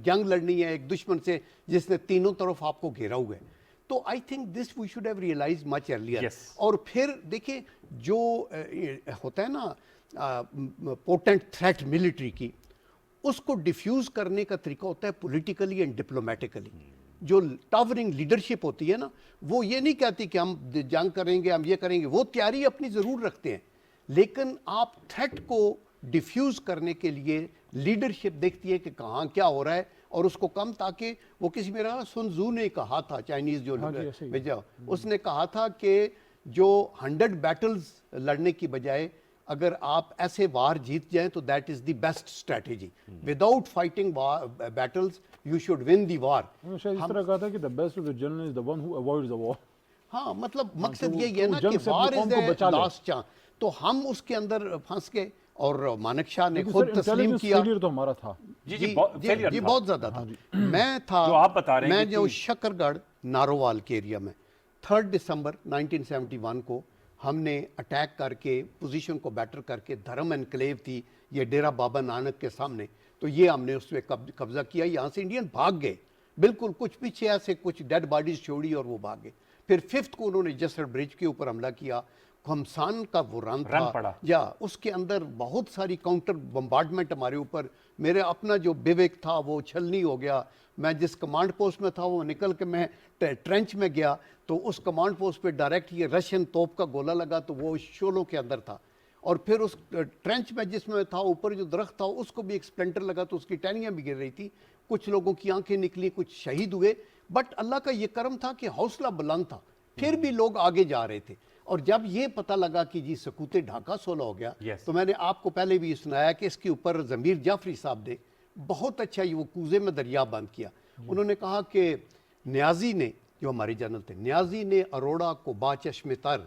جنگ لڑنی ہے ایک دشمن سے جس نے تینوں طرف آپ کو گھیرا ہوا ہے۔ تو I think this we should have realise much earlier. اور پھر دیکھیں جو ہوتا ہے نا پوٹنٹ تھریٹ ملٹری کی، اس کو ڈیفیوز کرنے کا طریقہ ہوتا ہے پولیٹیکلی اینڈ ڈپلومیٹیکلی۔ جو ٹاورنگ لیڈرشپ ہوتی ہے نا، وہ یہ نہیں کہتی کہ ہم جنگ کریں گے، ہم یہ کریں گے، وہ تیاری اپنی ضرور رکھتے ہیں، لیکن آپ تھریٹ کو ڈیفیوز کرنے کے لیے لیڈرشپ دیکھتی ہے کہ کہاں کیا ہو رہا ہے اور اس کو کم، تاکہ وہ کسی میرا سن زو نے کہا تھا، چائنیز جو بھیجا، اس نے کہا تھا کہ جو 100 بیٹلز لڑنے کی بجائے اگر آپ ایسے وار جیت جائیں تو that is the best strategy, without fighting battles you should win the war. شاید اس طرح کہا تھا کہ the best of the general is the one who avoids the war۔ ہاں مطلب مقصد یہ ہے نا کہ وار از دی لاسٹ چانس، تو ہم اس کے اندر پھنس گئے، اور مانک شاہ نے خود تسلیم کیا۔ تو ہمارا تھا جی بہت زیادہ تھا۔ میں تھا، میں جو شکر گڑھ نارووال کے ایریا میں 3 دسمبر 1971 کو ہم نے اٹیک کر کے پوزیشن کو بیٹر کر کے، دھرم انکلیو تھی یہ ڈیرہ بابا نانک کے سامنے، تو یہ ہم نے اس پہ قبضہ کیا۔ یہاں سے انڈین بھاگ گئے بالکل، کچھ پیچھے ایسے کچھ ڈیڈ باڈیز چھوڑی اور وہ بھاگ گئے۔ پھر 5 کو انہوں نے جسر برج کے اوپر حملہ کیا، خمسان کا وہ رن تھا، یا اس کے اندر بہت ساری کاؤنٹر بمبارڈمنٹ ہمارے اوپر۔ میرے اپنا جو بیوک تھا وہ چھلنی ہو گیا، میں جس کمانڈ پوسٹ میں تھا وہ نکل کے میں ٹرینچ میں گیا، تو اس کمانڈ پوسٹ پہ ڈائریکٹ یہ رشین توپ کا گولہ لگا، تو وہ شولوں کے اندر تھا۔ اور پھر اس ٹرینچ میں جس میں تھا اوپر جو درخت تھا اس کو بھی ایک سپلنٹر لگا، تو اس کی ٹہنیاں بھی گر رہی تھی، کچھ لوگوں کی آنکھیں نکلی، کچھ شہید ہوئے، بٹ اللہ کا یہ کرم تھا کہ حوصلہ بلند تھا، پھر بھی لوگ آگے جا رہے تھے۔ اور جب یہ پتہ لگا کہ جی سکوت ڈھاکہ صلح ہو گیا، تو میں نے آپ کو پہلے بھی سنایا کہ اس کے اوپر ضمیر جعفری صاحب نے بہت اچھا یہ وہ کوزے میں دریا بند کیا۔ انہوں نے کہا کہ نیازی نے، جو ہمارے جنرل تھے، نیازی نے اروڑا کو با چشم تر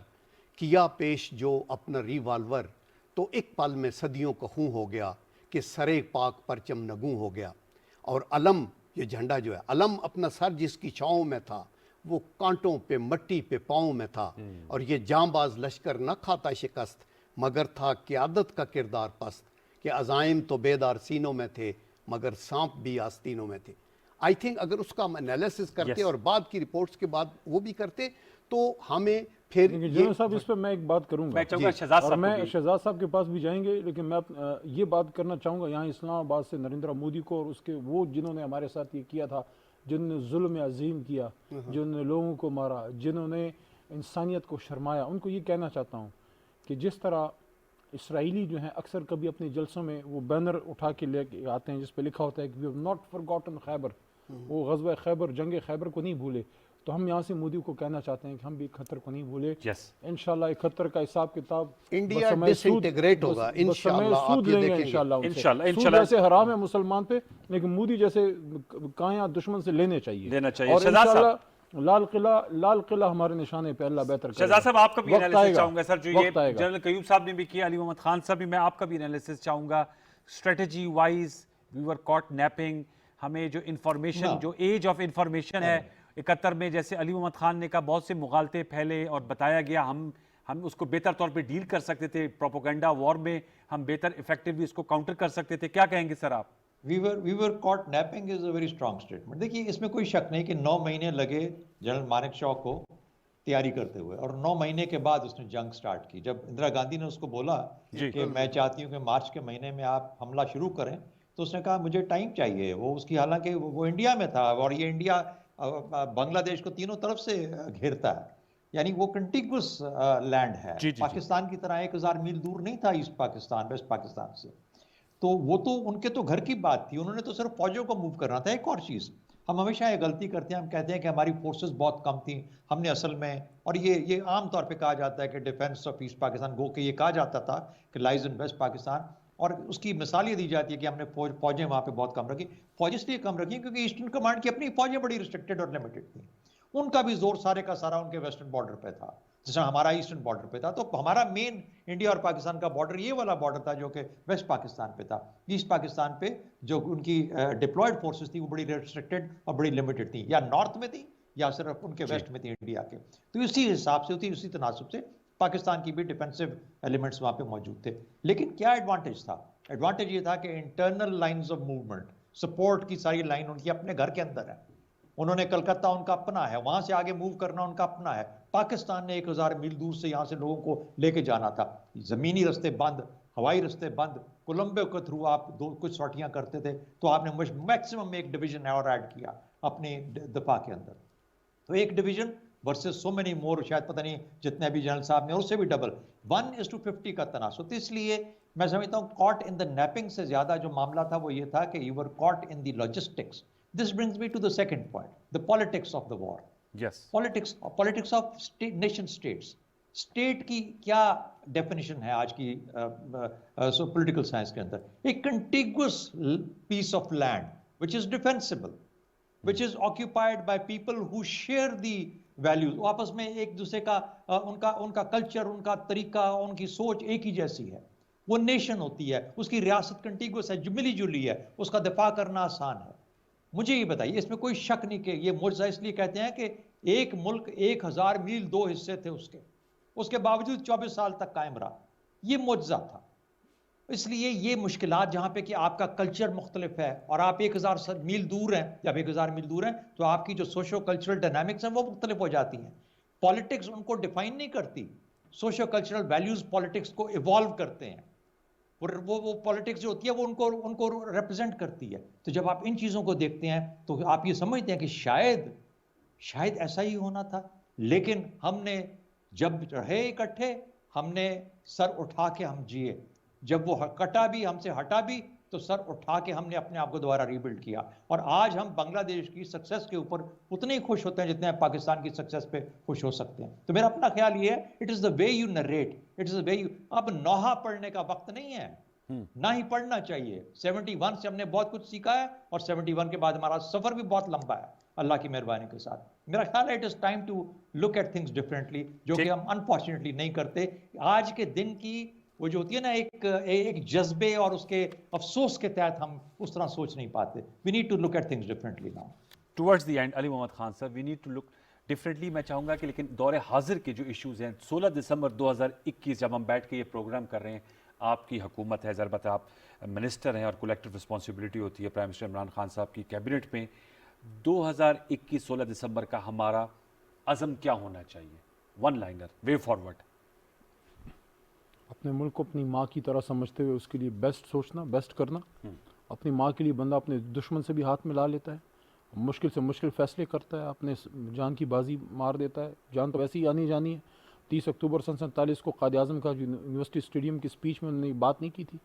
کیا پیش جو اپنا ریوالور، تو ایک پل میں صدیوں کا خون ہو گیا کہ سرے پاک پرچم نگوں ہو گیا۔ اور علم، یہ جھنڈا جو ہے، علم اپنا سر جس کی چھاؤں میں تھا وہ کانٹوں پہ مٹی پہ پاؤں میں تھا، اور یہ جانباز لشکر نہ کھاتا شکست مگر تھا قیادت کا کردار پست، کہ عزائم تو بیدار سینوں میں تھے مگر سانپ بھی آستینوں میں تھے۔ آئی تھنک اگر اس کا ہم انالیسس کرتے اور بعد کی رپورٹس کے بعد وہ بھی کرتے تو ہمیں پھر جنرل صاحب اس پہ میں ایک بات کروں گا، اور میں شہزاد صاحب کے پاس بھی جائیں گے، لیکن میں یہ بات کرنا چاہوں گا یہاں اسلام آباد سے نریندر مودی کو اور اس کے وہ جنہوں نے ہمارے ساتھ یہ کیا تھا، جن نے ظلم عظیم کیا، جنہوں نے لوگوں کو مارا، جنہوں نے انسانیت کو شرمایا، ان کو یہ کہنا چاہتا ہوں کہ جس طرح اسرائیلی جو ہیں اکثر کبھی اپنے جلسوں میں وہ بینر اٹھا کے لے کے آتے ہیں جس پہ لکھا ہوتا ہے کہ وی ہیو ناٹ فارگاٹن خیبر، وہ غزوہ خیبر، جنگ خیبر کو نہیں بھولے، تو ہم یہاں سے مودی کو کہنا چاہتے ہیں کہ ہم بھی 71 کو نہیں بھولے. Yes. انشاءاللہ 71 کا حساب کتاب انڈیا ڈسانٹیگریٹ ہوگا انشاءاللہ. سود لیں گے انشاءاللہ ان سے. سود ویسے حرام ہے مسلمان پہ, لیکن مودی جیسے کائیں دشمن سے لینے چاہیے. اور انشاءاللہ لال قلعہ ہمارے نشانے پہ اللہ بہتر کرے. شہزاد صاحب آپ کا بھی انالیسس چاہوں گا سر, جو یہ جنرل قیوم صاحب نے بھی کیا, علی محمد خان صاحب بھی, میں آپ کا بھی انالیسس چاہوں گا. اسٹریٹجی وائز وی ور کاٹ نیپنگ, ہمیں جو انفارمیشن, جو ایج آف انفارمیشن ہے 71 میں, جیسے علی محمد خان نے کہا بہت سے مغالطے پھیلے اور بتایا گیا, ہم اس کو بہتر طور پہ ڈیل کر سکتے تھے, پروپیگنڈا وار میں ہم بہتر افیکٹولی اس کو کاؤنٹر کر سکتے تھے. کیا کہیں گے سر آپ؟ We were caught napping is a very strong statement. دیکھیے اس میں کوئی شک نہیں کہ 9 مہینے لگے جنرل مانک شاہ کو تیاری کرتے ہوئے, اور 9 مہینے کے بعد اس نے جنگ سٹارٹ کی. جب اندرا گاندھی نے اس کو بولا کہ میں چاہتی ہوں کہ مارچ کے مہینے میں آپ حملہ شروع کریں, تو اس نے کہا مجھے ٹائم چاہیے. وہ اس کی, حالانکہ وہ انڈیا میں تھا, اور یہ انڈیا بنگلہ دیش کو تینوں طرف سے گھیرتا ہے, یعنی وہ کنٹیگوس لینڈ ہے. پاکستان کی طرح 1000 میل دور نہیں تھا ایسٹ پاکستان ویسٹ پاکستان سے. تو وہ تو ان کے تو گھر کی بات تھی, انہوں نے تو صرف فوجوں کو موو کرنا تھا. ایک اور چیز ہم ہمیشہ یہ غلطی کرتے ہیں, ہم کہتے ہیں کہ ہماری فورسز بہت کم تھیں, ہم نے اصل میں, اور یہ عام طور پہ کہا جاتا ہے کہ ڈیفنس آف ایسٹ پاکستان, گو کہ یہ کہا جاتا تھا کہ لائز ان ویسٹ پاکستان, اور اس کی مثال یہ دی جاتی ہے کہ ہم نے فوجیں وہاں پہ بہت کم رکھی. فوجیں اس لیے کم رکھی کیونکہ ایسٹرن کمانڈ کی اپنی فوجیں بڑی ریسٹرکٹیڈ اور لمیٹڈ تھیں. ان کا بھی زور سارے کا سارا ان کے ویسٹرن بارڈر پہ تھا, جیسا ہمارا ایسٹرن بارڈر پہ تھا. تو ہمارا مین انڈیا اور پاکستان کا بارڈر یہ والا بارڈر تھا جو کہ ویسٹ پاکستان پہ تھا. ایسٹ پاکستان پہ جو ان کی ڈپلائڈ فورسز تھی وہ بڑی ریسٹرکٹیڈ اور بڑی لمیٹڈ تھیں, یا نارتھ میں تھی یا صرف ان کے ویسٹ میں تھی انڈیا کے. تو اسی حساب سے اسی تناسب سے پاکستان کی بھی ڈیفینسو ایلیمنٹس وہاں پہ موجود تھے. لیکن کیا ایڈوانٹیج تھا؟ ایڈوانٹیج یہ تھا کہ internal lines of movement, support کی ساری لائن ان کی اپنے گھر کے اندر ہے. انہوں نے کلکتہ ان کا اپنا ہے, وہاں سے آگے موو کرنا ان کا اپنا ہے. پاکستان نے 1000 میل دور سے یہاں سے لوگوں کو لے کے جانا تھا. زمینی رستے بند, ہوائی رستے بند, کولمبو کے تھرو آپ کچھ سوٹیاں کرتے تھے, تو آپ نے میکسیمم ایک ڈویژن اور ایڈ کیا اپنے دفاع کے اندر. تو ایک division versus so many more, شاید پتہ نہیں جتنے بھی جنرل صاحب نے, اس سے بھی ڈبل 1:50 کا تناسب. تو اس لیے میں سمجھتا ہوں کاٹ ان دا نیپنگ سے زیادہ جو معاملہ تھا وہ یہ تھا کہ you were caught in the logistics. This brings me to the second point, the politics of the war. Yes. Politics of nation states. State کی کیا definition ہے آج کی political science کے اندر؟ A contiguous piece of land which is defensible, which is occupied by people who share the values. آپس میں ایک دوسرے کا ان کا کلچر, ان کا طریقہ, ان کی سوچ ایک ہی جیسی ہے. وہ نیشن ہوتی ہے, اس کی ریاست کنٹیگوس ہے, ملی جلی ہے, اس کا دفاع کرنا آسان ہے. مجھے یہ بتائیے, اس میں کوئی شک نہیں کہ یہ معجزہ اس لیے کہتے ہیں کہ ایک ملک 1000 میل 2 حصے تھے اس کے باوجود 24 سال تک قائم رہا. یہ معجزہ تھا. اس لیے یہ مشکلات جہاں پہ کہ آپ کا کلچر مختلف ہے اور آپ 1000 میل دور ہیں, جب 1000 میل دور ہیں تو آپ کی جو سوشو کلچرل ڈائنامکس ہیں وہ مختلف ہو جاتی ہیں. پالیٹکس ان کو ڈیفائن نہیں کرتی, سوشو کلچرل ویلیوز پالیٹکس کو ایوالو کرتے ہیں. وہ پالیٹکس جو ہوتی ہے وہ ان کو ریپرزینٹ کرتی ہے. تو جب آپ ان چیزوں کو دیکھتے ہیں تو آپ یہ سمجھتے ہیں کہ شاید ایسا ہی ہونا تھا. لیکن ہم نے جب رہے اکٹھے, ہم نے سر اٹھا کے ہم جیے. جب وہ کٹا بھی, ہم سے ہٹا بھی, تو سر اٹھا کے ہم نے اپنے آپ کو دوبارہ ری بلڈ کیا. اور آج ہم بنگلہ دیش کی سکسیس کے اوپر اتنے ہی خوش ہوتے ہیں جتنے پاکستان کی سکسیس پہ خوش ہو سکتے ہیں. تو میرا اپنا خیال یہ ہے, it is the way you narrate, it is the way you. اب نوحہ پڑھنے کا وقت نہیں ہے, نہ ہی پڑھنا چاہیے. 71 سے ہم نے بہت کچھ سیکھا ہے, اور 71 کے بعد ہمارا سفر بھی بہت لمبا ہے اللہ کی مہربانی کے ساتھ. میرا خیال ہے it is time to look at things differently, جو کہ ہم انفارچونیٹلی نہیں کرتے. آج کے دن کی وہ جو ہوتی ہے نا ایک جذبے اور اس کے افسوس کے تحت ہم اس طرح سوچ نہیں پاتے. We need to look at things differently now. Towards the end Ali Muhammad Khan صاحب, we need to look differently. میں چاہوں گا کہ لیکن دور حاضر کے جو ایشوز ہیں, 16 دسمبر 2021 جب ہم بیٹھ کے یہ پروگرام کر رہے ہیں, آپ کی حکومت ہے, ضربت آپ منسٹر ہیں اور کولیکٹیو رسپانسبلٹی ہوتی ہے پرائم منسٹر عمران خان صاحب کی کیبنٹ میں. 2021 16 دسمبر کا ہمارا عزم کیا ہونا چاہیے؟ One liner, way forward. اپنے ملک کو اپنی ماں کی طرح سمجھتے ہوئے اس کے لیے بیسٹ سوچنا, بیسٹ کرنا. اپنی ماں کے لیے بندہ اپنے دشمن سے بھی ہاتھ ملا لیتا ہے, مشکل سے مشکل فیصلے کرتا ہے, اپنے جان کی بازی مار دیتا ہے. جان تو ویسے ہی آنی جانی ہے. 30 اکتوبر سن 47 کو قائد اعظم کا جو یونیورسٹی اسٹیڈیم کی اسپیچ میں انہوں نے بات نہیں کی تھی,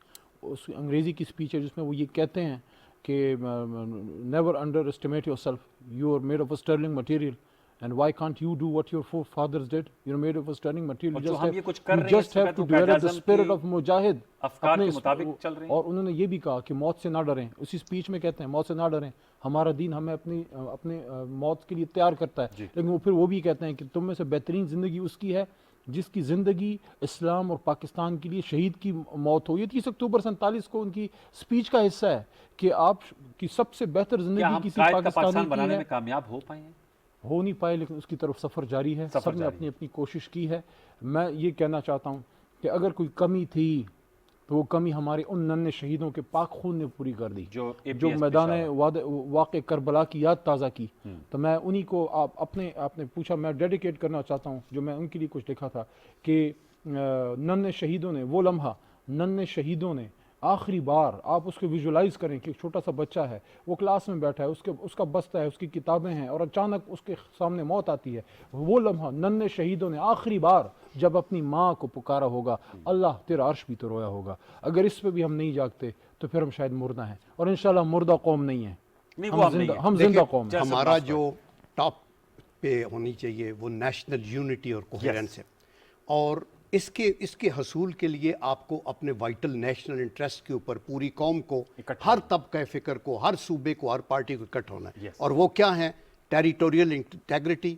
اس انگریزی کی اسپیچ ہے جس میں وہ یہ کہتے ہیں کہ never underestimate yourself, you are made of a sterling material And why can't you do what your forefathers did? You know, made of a stunning material. اور You جو just ہم have, یہ کچھ کر you رہے ہیں just اس میں have تو to develop the Quaid Azam spirit کی of mujahid. افکار کے اپنے مطابق چل رہے ہیں. اور انہوں نے یہ بھی کہا کہ موت سے نہ ڈریں. اسی سپیچ میں کہتے ہیں موت سے نہ ڈریں. ہمارا دین ہمیں اپنے موت کے لیے تیار کرتا ہے. لیکن وہ پھر وہ بھی کہتے ہیں کہ تم میں سے بہترین زندگی اس کی ہے جس کی زندگی اسلام اور پاکستان کے لیے شہید کی موت ہو. یہ 30 اکتوبر 47 کو ان کی سپیچ کا حصہ ہے کہ آپ کی سب سے بہتر کیا زندگی ہم کسی قائد کا پاکستانی پاکستان کی بنانے ہے. میں کامیاب ہو پائے ہیں؟ ہو نہیں پائے لیکن اس کی طرف سفر جاری ہے. سب نے اپنی اپنی کوشش کی ہے. میں یہ کہنا چاہتا ہوں کہ اگر کوئی کمی تھی تو وہ کمی ہمارے ان ننھے شہیدوں کے پاک خون نے پوری کر دی جو میدان واقع کربلا کی یاد تازہ کی. تو میں انہی کو آپ نے پوچھا، میں ڈیڈیکیٹ کرنا چاہتا ہوں جو میں ان کے لیے کچھ لکھا تھا کہ ننھے شہیدوں نے وہ لمحہ، ننھے شہیدوں نے آخری بار، آپ اس کو ویژولائز کریں کہ ایک چھوٹا سا بچہ ہے، وہ کلاس میں بیٹھا ہے، اس کا بستہ ہے، اس کی کتابیں ہیں، اور اچانک اس کے سامنے موت آتی ہے. وہ لمحہ ننھے شہیدوں نے آخری بار جب اپنی ماں کو پکارا ہوگا، اللہ تیرا عرش بھی تو رویا ہوگا. اگر اس پہ بھی ہم نہیں جاگتے تو پھر ہم شاید مردہ ہیں، اور انشاءاللہ مردہ قوم نہیں ہیں. ہم زندہ قوم ہیں. ہمارا جو ٹاپ پہ ہونی چاہیے وہ نیشنل یونٹی اور کوہیرنس ہے، اور اس کے حصول کے لیے آپ کو اپنے وائٹل نیشنل انٹرسٹ کے اوپر پوری قوم کو، ہر طبقہ فکر کو، ہر صوبے کو، ہر پارٹی کو اکٹھا ہونا ہے. اور وہ کیا ہیں؟ ٹیریٹوریل انٹیگریٹی،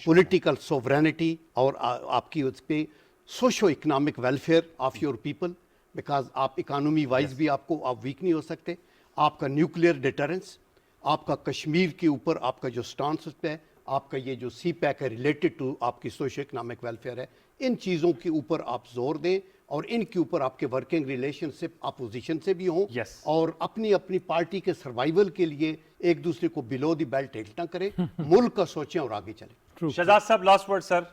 پولیٹیکل سوورینٹی، اور آپ کی اس پہ socio economic welfare of your people. Because آپ اکانومی وائز بھی آپ ویک نہیں ہو سکتے. آپ کا نیوکلیئر ڈیٹرنس، آپ کا کشمیر کے اوپر آپ کا جو سٹانس اس پہ ہے، آپ کا یہ جو سی پیک ہے ریلیٹڈ ٹو آپ کی سوشو اکنامک ویلفیئر ہے. ان چیزوں کے اوپر آپ زور دیں، اور ان کے اوپر آپ کے ورکنگ ریلیشن شپ اپوزیشن سے بھی ہوں، اور اپنی پارٹی کے سروائیول کے لیے ایک دوسرے کو بلو دی بیلٹ ہٹ نہ کریں. ملک کا سوچیں اور آگے چلیں. شہزاد صاحب لاسٹ ورڈ سر.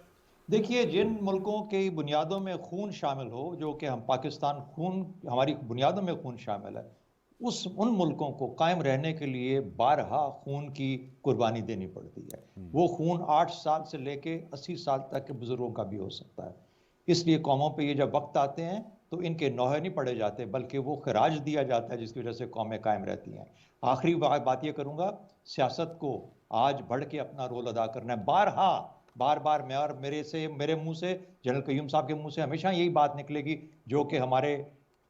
دیکھیے، جن ملکوں کی بنیادوں میں خون شامل ہو، جو کہ ہم پاکستان ہماری بنیادوں میں خون شامل ہے، ان ملکوں کو قائم رہنے کے لیے بارہا خون کی قربانی دینی پڑتی ہے. وہ خون 8 سال سے لے کے 80 سال تک کے بزرگوں کا بھی ہو سکتا ہے. اس لیے قوموں پہ یہ جب وقت آتے ہیں تو ان کے نوحے نہیں پڑے جاتے، بلکہ وہ خراج دیا جاتا ہے، جس کی وجہ سے قومیں قائم رہتی ہیں. آخری بات یہ کروں گا، سیاست کو آج بڑھ کے اپنا رول ادا کرنا ہے. بار بار میرے منہ سے، جنرل قیوم صاحب کے منہ سے ہمیشہ یہی بات نکلے گی جو کہ ہمارے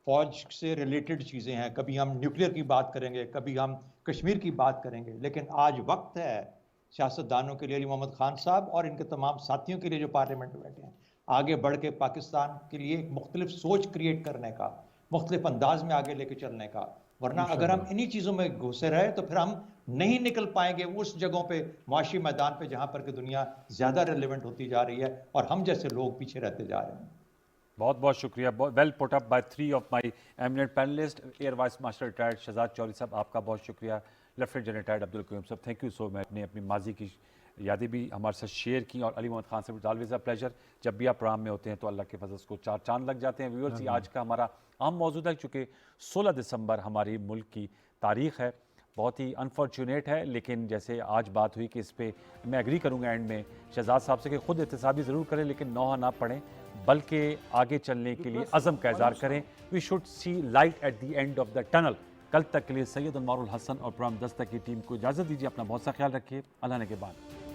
فوج سے ریلیٹڈ چیزیں ہیں. کبھی ہم نیوکلیئر کی بات کریں گے، کبھی ہم کشمیر کی بات کریں گے، لیکن آج وقت ہے سیاستدانوں کے لیے، علی محمد خان صاحب اور ان کے تمام ساتھیوں کے لیے جو پارلیمنٹ میں بیٹھے ہیں، آگے بڑھ کے پاکستان کے لیے ایک مختلف سوچ کریٹ کرنے کا، مختلف انداز میں آگے لے کے چلنے کا. ورنہ اگر ہم انہی چیزوں میں گھسے رہے تو پھر ہم نہیں نکل پائیں گے اس جگہوں پہ، معاشی میدان پہ، جہاں پر کہ دنیا زیادہ ریلیونٹ ہوتی جا رہی ہے اور ہم جیسے لوگ پیچھے رہتے جا رہے ہیں. بہت بہت شکریہ. Well put up by 3 of my eminent panelist. Air vice master retired Shahzad Chaudhry sahab, آپ کا بہت شکریہ. لیفٹیننٹ جنرل ریٹائرڈ عبدالقیوم صاحب، تھینک یو سو مچ. نے اپنی ماضی کی یادیں بھی ہمارے ساتھ شیئر کی. اور علی محمد خان صاحب، آلویز اے پلیجر. جب بھی آپ پروگرام میں ہوتے ہیں تو اللہ کے فضل کو 4 چاند لگ جاتے ہیں. ویورز، یہ آج کا ہمارا اہم موضوع ہے، چونکہ 16 دسمبر ہماری ملک کی تاریخ ہے. بہت ہی انفارچونیٹ ہے، لیکن جیسے آج بات ہوئی کہ اس پہ میں ایگری کروں گا اینڈ میں شہزاد صاحب سے کہ خود احتسابی ضرور کریں لیکن نوحہ نہ پڑیں، بلکہ آگے چلنے کے لیے عزم کا اظہار کریں. We should see light at the end of the tunnel. کل تک کے لیے سید انوار الحسن اور پروگرام دستک کی ٹیم کو اجازت دیجیے. اپنا بہت سا خیال رکھیے. اللہ نے کے بعد.